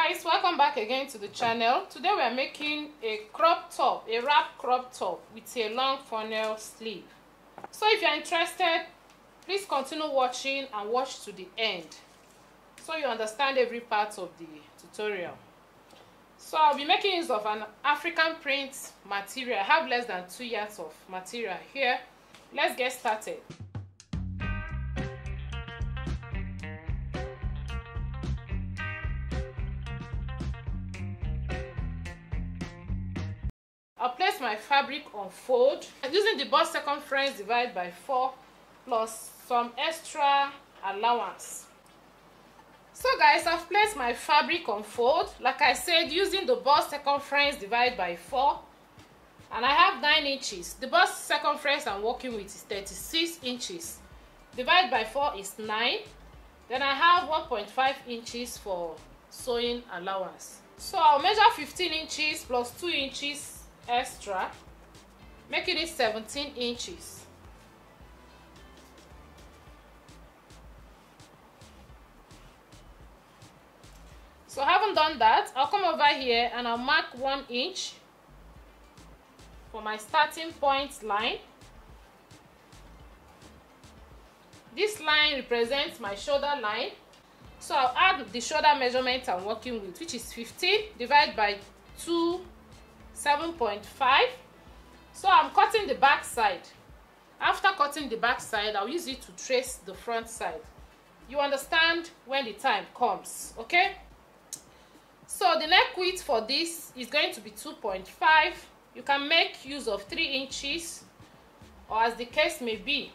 Guys, welcome back again to the channel. Today we are making a crop top, a wrap crop top with a long funnel sleeve. So if you are interested, please continue watching and watch to the end so you understand every part of the tutorial. So I'll be making use of an African print material. I have less than 2 yards of material here. Let's get started. I'll place my fabric on fold. I'm using the bust circumference divided by 4 plus some extra allowance. So guys, I've placed my fabric on fold, like I said, using the bust circumference divided by 4, and I have 9 inches. The bust circumference I'm working with is 36 inches. Divided by 4 is 9. Then I have 1.5 inches for sewing allowance. So I'll measure 15 inches plus 2 inches extra, making it 17 inches. So having done that, I'll come over here and I'll mark 1 inch for my starting point line. This line represents my shoulder line, so I'll add the shoulder measurement I'm working with, which is 15 divided by 2, 7.5. So I'm cutting the back side. After cutting the back side, I'll use it to trace the front side. You understand when the time comes, okay? So the neck width for this is going to be 2.5. You can make use of 3 inches or as the case may be.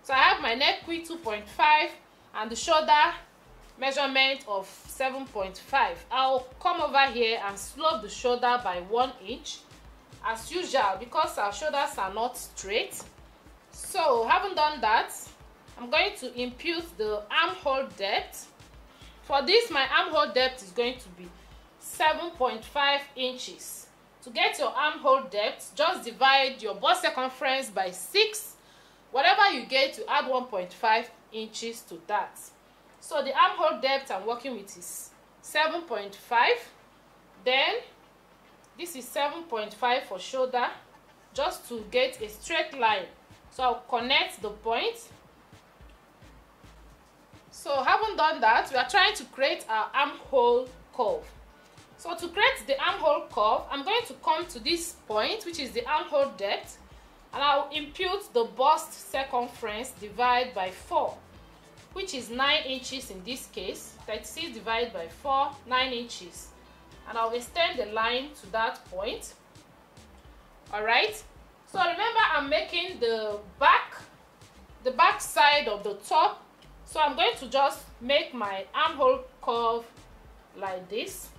So I have my neck width 2.5 and the shoulder measurement of 7.5. I'll come over here and slope the shoulder by 1 inch as usual because our shoulders are not straight. So having done that, I'm going to impute the armhole depth. For this, my armhole depth is going to be 7.5 inches. To get your armhole depth, just divide your bust circumference by 6. Whatever you get, you add 1.5 inches to that. So the armhole depth I'm working with is 7.5. Then this is 7.5 for shoulder, just to get a straight line. So I'll connect the point. So having done that, we are trying to create our armhole curve. So to create the armhole curve, I'm going to come to this point, which is the armhole depth, and I'll impute the bust circumference divided by 4, which is 9 inches in this case. 36 divided by 4, 9 inches. And I'll extend the line to that point. Alright, so remember I'm making the back side of the top. So I'm going to just make my armhole curve like this.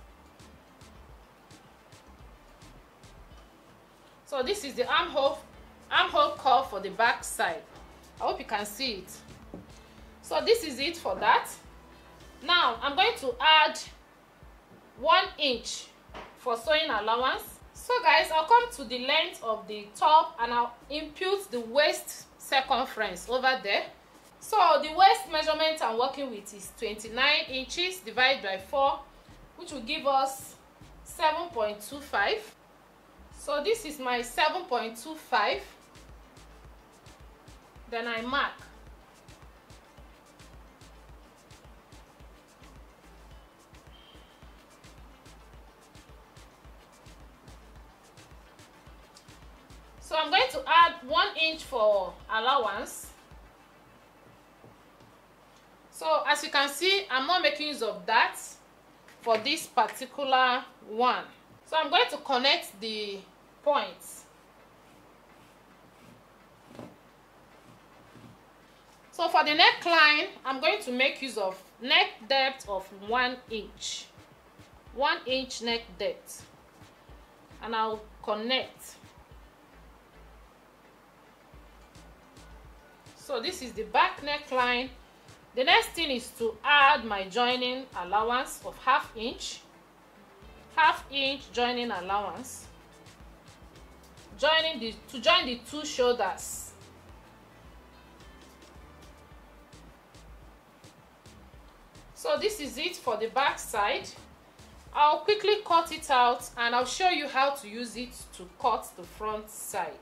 So this is the armhole curve for the back side. I hope you can see it. So this is it for that. Now I'm going to add 1 inch for sewing allowance. So guys, I'll come to the length of the top and I'll impute the waist circumference over there. So the waist measurement I'm working with is 29 inches divided by 4, which will give us 7.25. So this is my 7.25. Then I mark. So I'm going to add 1 inch for allowance. So as you can see, I'm not making use of that for this particular one. So I'm going to connect the points. So for the neckline, I'm going to make use of neck depth of 1 inch. 1 inch neck depth. And I'll connect. So this is the back neckline. The next thing is to add my joining allowance of ½ inch. ½ inch joining allowance. To join the two shoulders. So this is it for the back side. I'll quickly cut it out and I'll show you how to use it to cut the front side.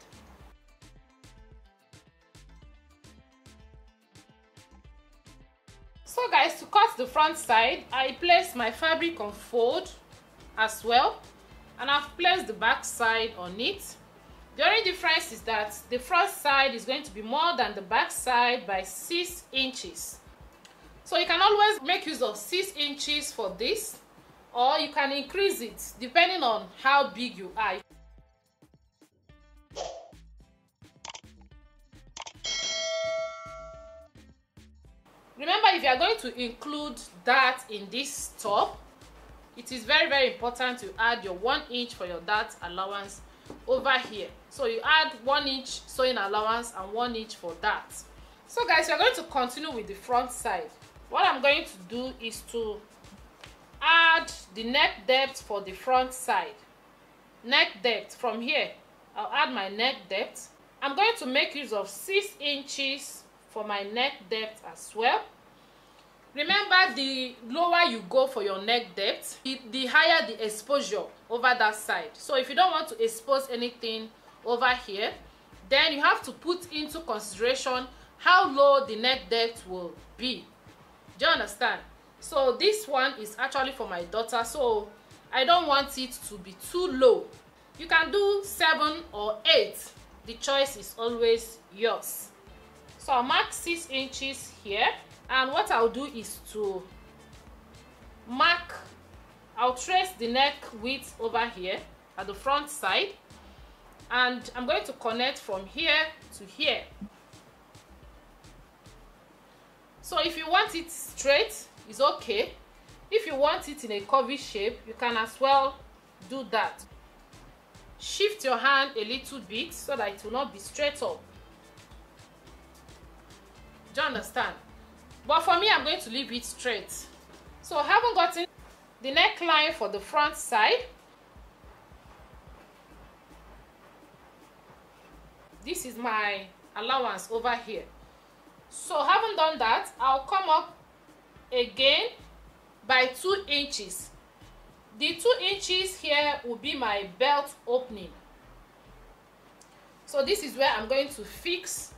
So guys, to cut the front side, I place my fabric on fold as well, and I've placed the back side on it. The only difference is that the front side is going to be more than the back side by 6 inches. So you can always make use of 6 inches for this, or you can increase it depending on how big you are. Remember, if you are going to include dart in this top, it is very important to add your 1 inch for your dart allowance over here. So you add 1 inch sewing allowance and 1 inch for dart. So guys, we are going to continue with the front side. What I'm going to do is to add the neck depth for the front side. Neck depth from here, I'll add my neck depth. I'm going to make use of 6 inches for my neck depth as well. Remember, the lower you go for your neck depth, the higher the exposure over that side. So if you don't want to expose anything over here, then you have to put into consideration how low the neck depth will be. Do you understand? So this one is actually for my daughter, so I don't want it to be too low. You can do 7 or 8. The choice is always yours. So I'll mark 6 inches here, and what I'll do is to mark, I'll trace the neck width over here at the front side, and I'm going to connect from here to here. So if you want it straight, it's okay. If you want it in a curvy shape, you can as well do that. Shift your hand a little bit so that it will not be straight up. Do you understand? But for me, I'm going to leave it straight. So having gotten the neckline for the front side, this is my allowance over here. So having done that, I'll come up again by 2 inches. The 2 inches here will be my belt opening. So this is where I'm going to fix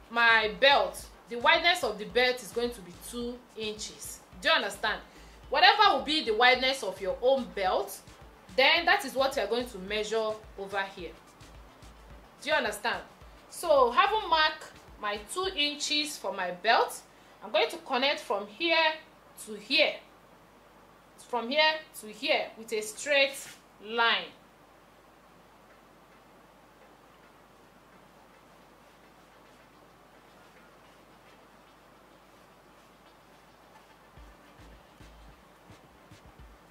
my belt. The wideness of the belt is going to be 2 inches. Do you understand? Whatever will be the wideness of your own belt, then that is what you're going to measure over here. Do you understand? So having marked my 2 inches for my belt, I'm going to connect from here to here. From here to here with a straight line.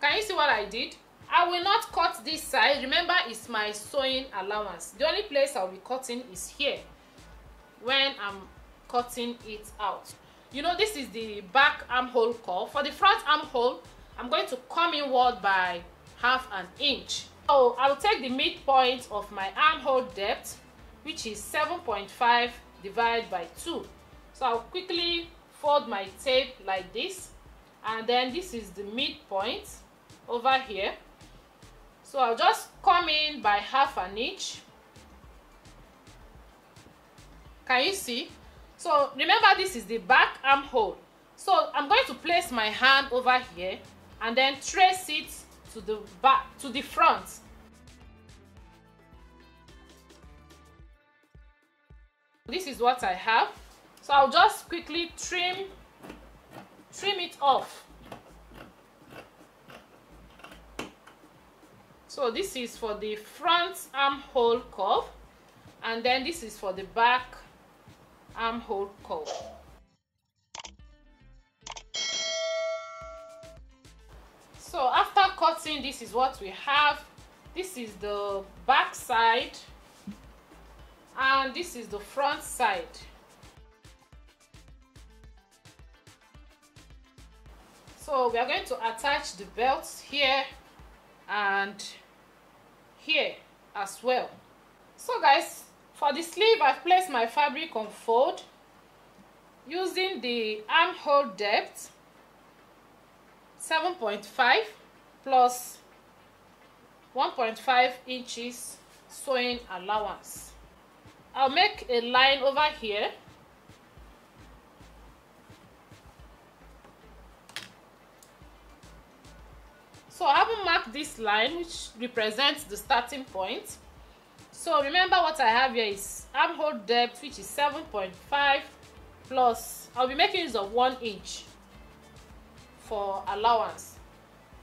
Can you see what I did? I will not cut this side. Remember, it's my sewing allowance. The only place I'll be cutting is here when I'm cutting it out. You know, this is the back armhole curve. For the front armhole, I'm going to come inward by ½ an inch. So I'll take the midpoint of my armhole depth, which is 7.5 divided by 2. So I'll quickly fold my tape like this, and then this is the midpoint over here. So I'll just come in by ½ an inch. Can you see? So remember, this is the back armhole. So I'm going to place my hand over here and then trace it to the back, to the front. This is what I have. So I'll just quickly trim it off. So this is for the front armhole curve, and then this is for the back armhole curve. So after cutting, this is what we have. This is the back side and this is the front side. So we are going to attach the belts here and here as well. So guys, for the sleeve, I've placed my fabric on fold using the armhole depth 7.5 plus 1.5 inches sewing allowance. I'll make a line over here. So I haven't marked this line, which represents the starting point. So remember what I have here is armhole depth, which is 7.5 plus, I'll be making use of 1 inch for allowance.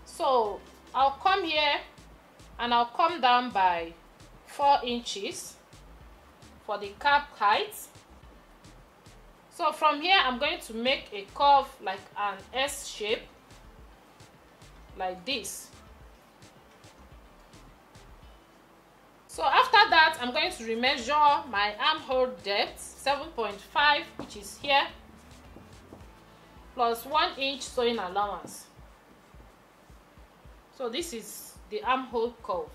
So I'll come here and I'll come down by 4 inches for the cap height. So from here I'm going to make a curve like an S shape, like this. So after that, I'm going to remeasure my armhole depth, 7.5, which is here, plus 1 inch sewing allowance. So this is the armhole curve.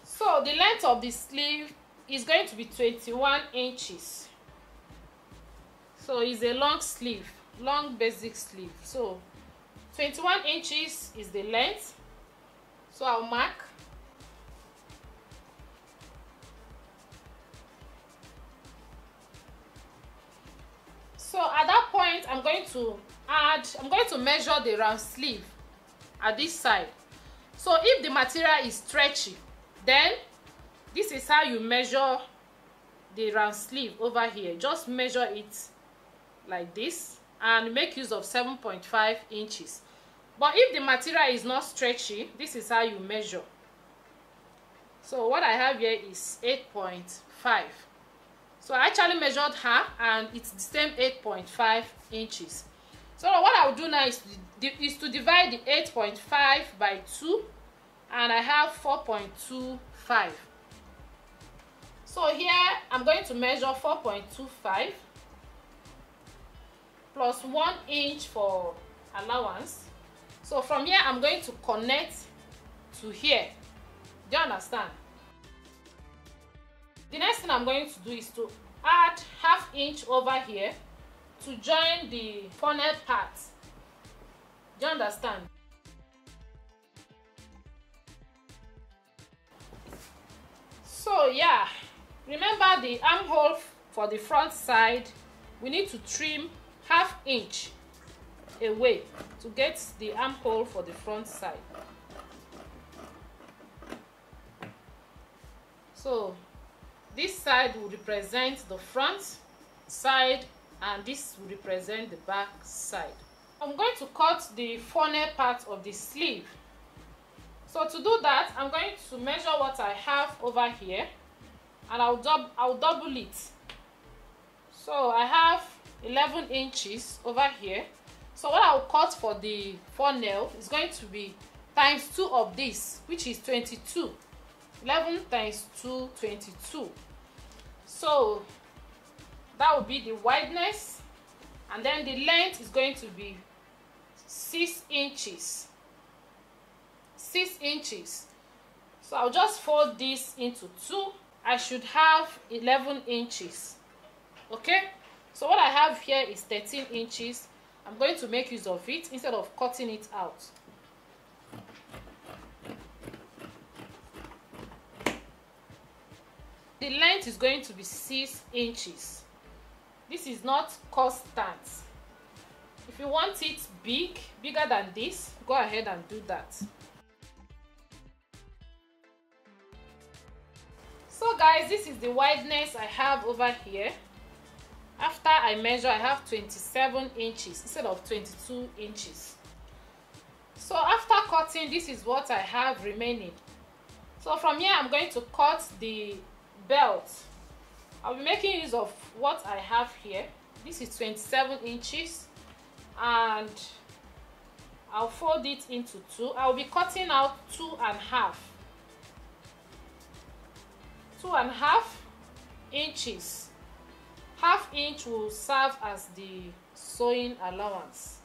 So the length of the sleeve is going to be 21 inches. So it's a long sleeve, long basic sleeve. So 21 inches is the length. So I'll mark. So at that point, I'm going to measure the round sleeve at this side. So if the material is stretchy, then this is how you measure the round sleeve over here. Just measure it like this and make use of 7.5 inches. But if the material is not stretchy, this is how you measure. So what I have here is 8.5. So I actually measured her and it's the same 8.5 inches. So what I'll do now is to divide the 8.5 by 2, and I have 4.25. So here I'm going to measure 4.25 plus 1 inch for allowance. So from here I'm going to connect to here. Do you understand? The next thing I'm going to do is to add ½ inch over here to join the funnel part. Do you understand? So yeah, remember the armhole for the front side, we need to trim ½ inch away to get the armhole for the front side. So this side will represent the front side and this will represent the back side. I'm going to cut the funnel part of the sleeve. So to do that, I'm going to measure what I have over here and I'll double it. So I have 11 inches over here. So what I'll cut for the funnel is going to be times 2 of this, which is 22. 11 times 2, 22. So that will be the wideness, and then the length is going to be 6 inches. 6 inches. So I'll just fold this into 2. I should have 11 inches. Okay? So what I have here is 13 inches. I'm going to make use of it instead of cutting it out. The length is going to be 6 inches. This is not constant. If you want it bigger than this, go ahead and do that. So guys, this is the wideness I have over here. After I measure, I have 27 inches instead of 22 inches. So after cutting, this is what I have remaining. So from here, I'm going to cut the belt. I'll be making use of what I have here. This is 27 inches and I'll fold it into 2. I'll be cutting out 2.5. 2.5 inches. ½ inch will serve as the sewing allowance.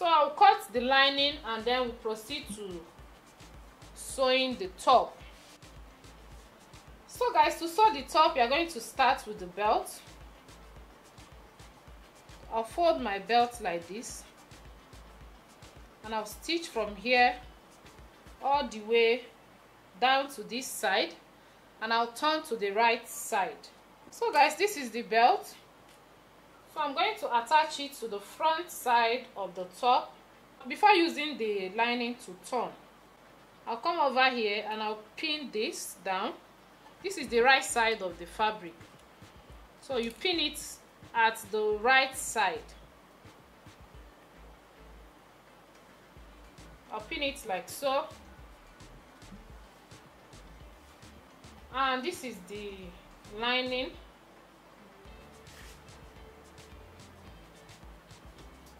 So I'll cut the lining and then we'll proceed to sewing the top. So guys, to sew the top, you're going to start with the belt. I'll fold my belt like this and I'll stitch from here all the way down to this side, and I'll turn to the right side. So guys, this is the belt. So I'm going to attach it to the front side of the top before using the lining to turn. I'll come over here and I'll pin this down. This is the right side of the fabric, so you pin it at the right side. I'll pin it like so, and this is the lining.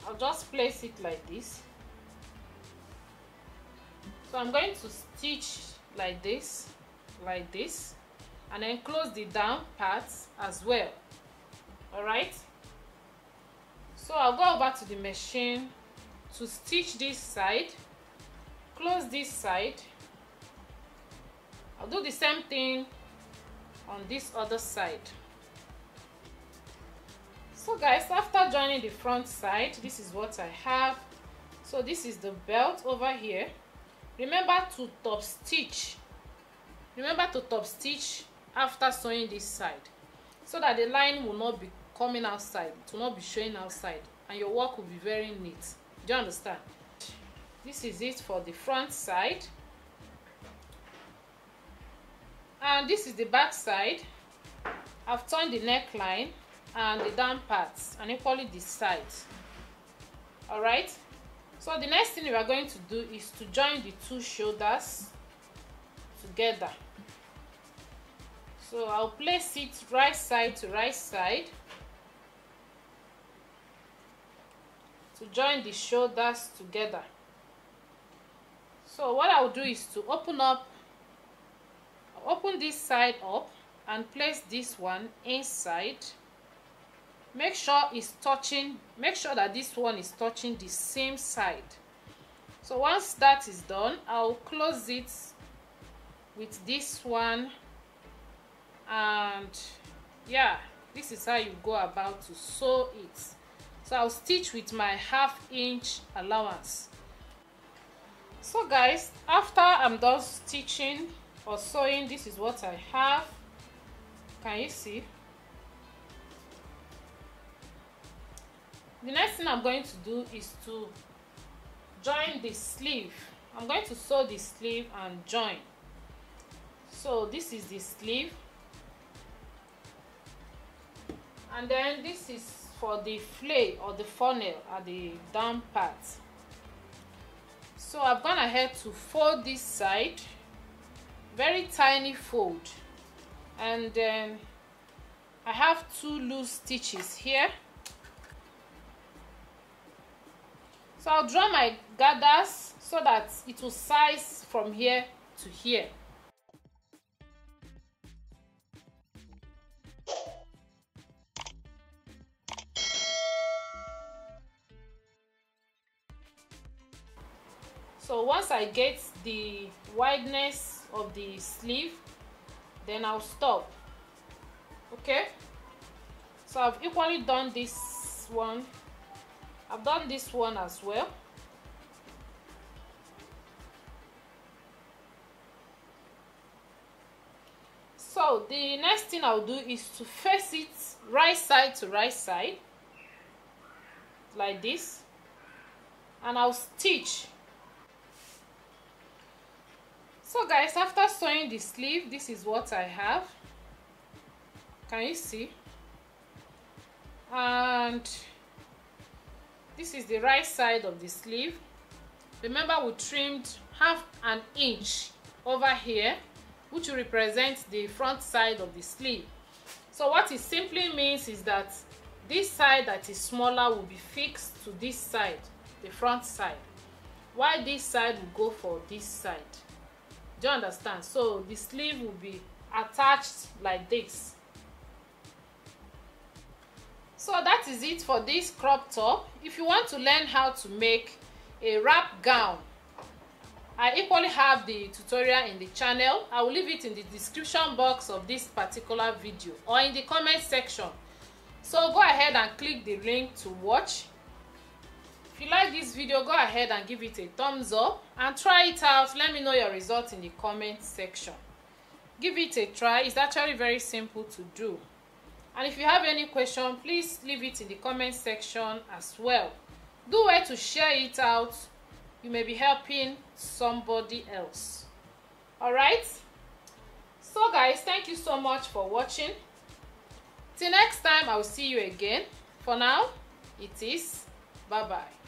I'll just place it like this. So I'm going to stitch like this, and then close the down parts as well. All right, so I'll go over to the machine to stitch this side, close this side. I'll do the same thing on this other side. So guys, after joining the front side, this is what I have. So this is the belt over here. Remember to top stitch. Remember to top stitch after sewing this side, so that the line will not be coming outside, it will not be showing outside, and your work will be very neat. Do you understand? This is it for the front side, and this is the back side. I've turned the neckline and the down parts, and equally the sides. All right, so the next thing we are going to do is to join the two shoulders together. So I'll place it right side to right side to join the shoulders together. So what I'll do is to open this side up and place this one inside. Make sure that this one is touching the same side. So once that is done, I'll close it with this one, and yeah, this is how you go about to sew it. So I'll stitch with my 1/2 inch allowance. So guys, after I'm done stitching or sewing, this is what I have. Can you see? The next thing I'm going to do is to join the sleeve. I'm going to sew the sleeve and join. So this is the sleeve, and then this is for the flay or the funnel at the down part. So I've gone ahead to fold this side, very tiny fold, and then I have 2 loose stitches here. So I'll draw my gathers so that it will size from here to here. So once I get the wideness of the sleeve, then I'll stop. Okay, so I've equally done this one. I've done this one as well. So the next thing I'll do is to face it right side to right side like this, and I'll stitch. So guys, after sewing the sleeve, this is what I have. Can you see? And this is the right side of the sleeve. Remember, we trimmed 1/2 inch over here, which represents the front side of the sleeve. So what it simply means is that this side that is smaller will be fixed to this side, the front side, while this side will go for this side. Do you understand? So the sleeve will be attached like this. So that that is it for this crop top. If you want to learn how to make a wrap gown, I equally have the tutorial in the channel. I will leave it in the description box of this particular video or in the comment section. So go ahead and click the link to watch. If you like this video, go ahead and give it a thumbs up and try it out. Let me know your results in the comment section. Give it a try. It's actually very simple to do. And if you have any question, please leave it in the comment section as well. Do well to share it out. You may be helping somebody else. Alright? So guys, thank you so much for watching. Till next time, I will see you again. For now, it is bye-bye.